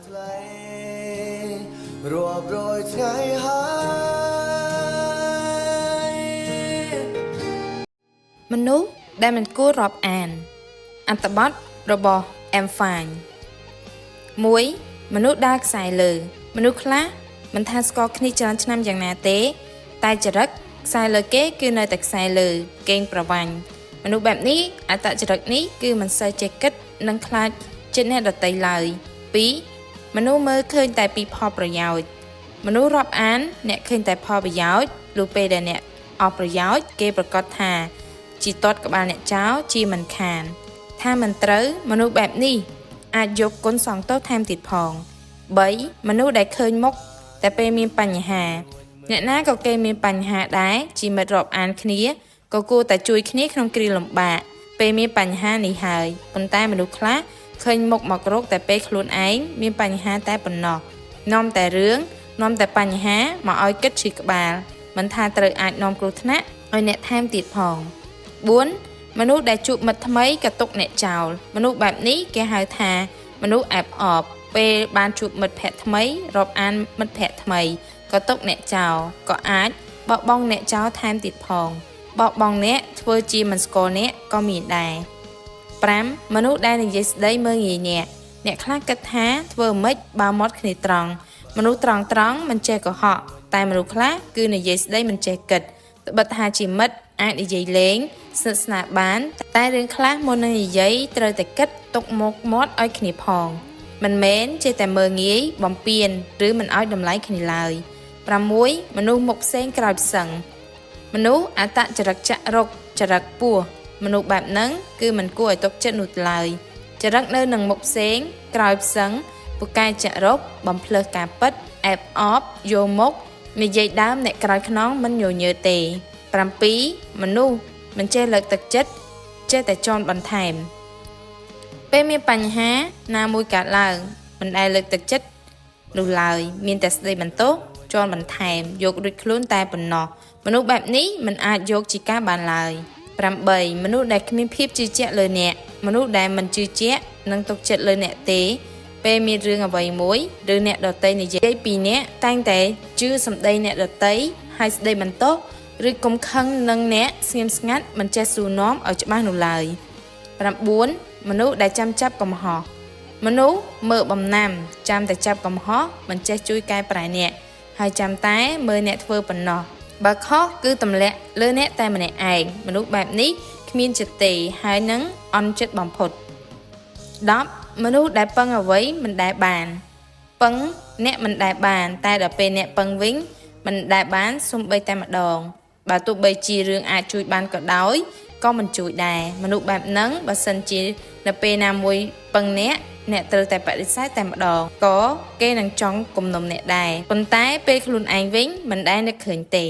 មនុស្សដែលមិនគួររាប់អានអត្ថបទរបស់ M. Fine 1. មនុស្សដើរខ្សែលើមនុស្សខ្លះមិនថាស្គាល់គ្នាច្រើនឆ្នាំយ៉ាងណាទេតែចរិតខ្សែលើគេគឺនៅតែខ្សែលើកេងប្រវ័ញ្ចមនុស្សបែបនេះអត្តចរិតនេះគឺមិនសូវចេះគិតនិងខ្លាចចិត្តអ្នកដទៃឡើយ 2. មនុស្សមើលឃើញតែពីផលប្រយោជន៍មនុស្សរាប់អានអ្នកឃើញតែផលប្រយោជន៍លុះពេលដែលអ្នកអស់ប្រយោជន៍គេប្រកាសថាជីទាត់ក្បាលអ្នកចោលជាមិនខានថាមិនត្រូវមនុស្សបែបនេះអាចយកគុណសងទោសថែមទៀតផង 3. មនុស្សដែលឃើញមុខតែពេលមានបញ្ហាអ្នកណាក៏គេមានបញ្ហាដែរជាមិត្តរាប់អានគ្នាក៏គួរតែជួយគ្នាក្នុងគ្រាលំបាកពេលមានបញ្ហានេះហើយប៉ុន្តែមនុស្សខ្លះឃើញមុខមករកតែពេលខ្លួនឯងមានបញ្ហាតែប៉ុណ្ណោះនាំតែរឿងនាំតែបញ្ហាមកឲ្យគិតឈឺក្បាលមិនថាត្រូវអាចនាំគ្រោះថ្នាក់ឲ្យអ្នកថែមទៀតផង 4. មនុស្សដែលជួបមិត្តថ្មីក៏ទុកអ្នកចោលមនុស្សបែបនេះគេហៅថាមនុស្សអែបអបពេលបានជួបមិត្តភក្តិថ្មីរាប់អានមិត្តភក្តិថ្មីក៏ទុកអ្នកចោលក៏អាចបោះបង់អ្នកចោលថែមទៀតផងបោះបង់អ្នកធ្វើជាមិនស្គាល់អ្នកក៏មានដែរ 5. មនុស្សដែលនិយាយស្ដីមើលងាយអ្នកខ្លះគិតថាធ្វើម៉េចបើមាត់គ្នាត្រង់មនុស្សត្រង់មិនចេះកុហកតែមនុស្សខ្លះគឺនិយាយស្ដីមិនចេះគិតត្បិតថាជាមិត្តអាចនិយាយលេងស្និទ្ធស្នាលបានតែរឿងខ្លះមុននឹងនិយាយត្រូវតែគិតទុកមុខមាត់ឲ្យគ្នាផងមិនមែនចេះតែមើលងាយបំពានឬមិនឲ្យតម្លៃគ្នាឡើយ 6. មនុស្សមុខផ្សេងក្រោយផ្សឹងមនុស្សអត្តចរិតចាក់រុកចរិតពោះមនុស្សបែបហ្នឹងគឺមិនគួរឲ្យទុកចិត្តនោះឡើយចរិតនៅនឹងមុខផ្សេងក្រោយផ្សឹងពូកែចាក់រុកបំភ្លើសការពិតអែបអបយកមុខនិយាយដើមអ្នកក្រោយខ្នងមិនញញើទេ 7. មនុស្សមិនចេះលើកទឹកចិត្តចេះតែចោទបន្ថែមពេលមានបញ្ហាណាមួយកើតឡើងមិនដែលលើកទឹកចិត្តនោះឡើយមានតែស្ដីបន្ទោសចោទបន្ថែមយករួចខ្លួនតែប៉ុណ្ណោះមនុស្សបែបនេះមិនអាចយកជាការបានឡើយ 8. មនុស្សដែលគ្មានភាពជឿជាក់លើអ្នកមនុស្សដែលមិនជឿជាក់និងទុកចិត្តលើអ្នកទេពេលមានរឿងអ្វីមួយឬអ្នកដទៃនិយាយពីអ្នកតែងតែជឿសម្ដីអ្នកដទៃហើយស្ដីបន្ទោសឬកុំខឹងនឹងអ្នកស្ងៀមស្ងាត់មិនចេះសួរនាំឲ្យច្បាស់នោះឡើយ 9. មនុស្សដែលចាំចាប់កំហុសមនុស្សមើលបំណាំចាំតែចាប់កំហុសមិនចេះជួយកែប្រែអ្នកហើយចាំតែមើលអ្នកធ្វើប៉ុណ្ណោះបើខុសគឺទម្លាក់លើអ្នកតែម្នាក់ឯងមនុស្សបែបនេះគ្មានចិត្តទេហើយនឹងអន់ចិត្តបំផុត 10. មនុស្សដែលពឹងអ្វីមិនដែលបានពឹងអ្នកមិនដែលបានតែដល់ពេលអ្នកពឹងវិញមិនដែលបានសូម្បីតែម្ដងបើទោះបីជារឿងអាចជួយបានក៏ដោយក៏មិនជួយដែរមនុស្សបែបហ្នឹងបើសិនជានៅពេលណាមួយពឹងអ្នកត្រូវតែបដិសេធតែម្ដងក៏គេនឹងចង់គំនុំអ្នកដែរប៉ុន្តែពេលខ្លួនឯងវិញមិនដែលនឹកឃើញទេ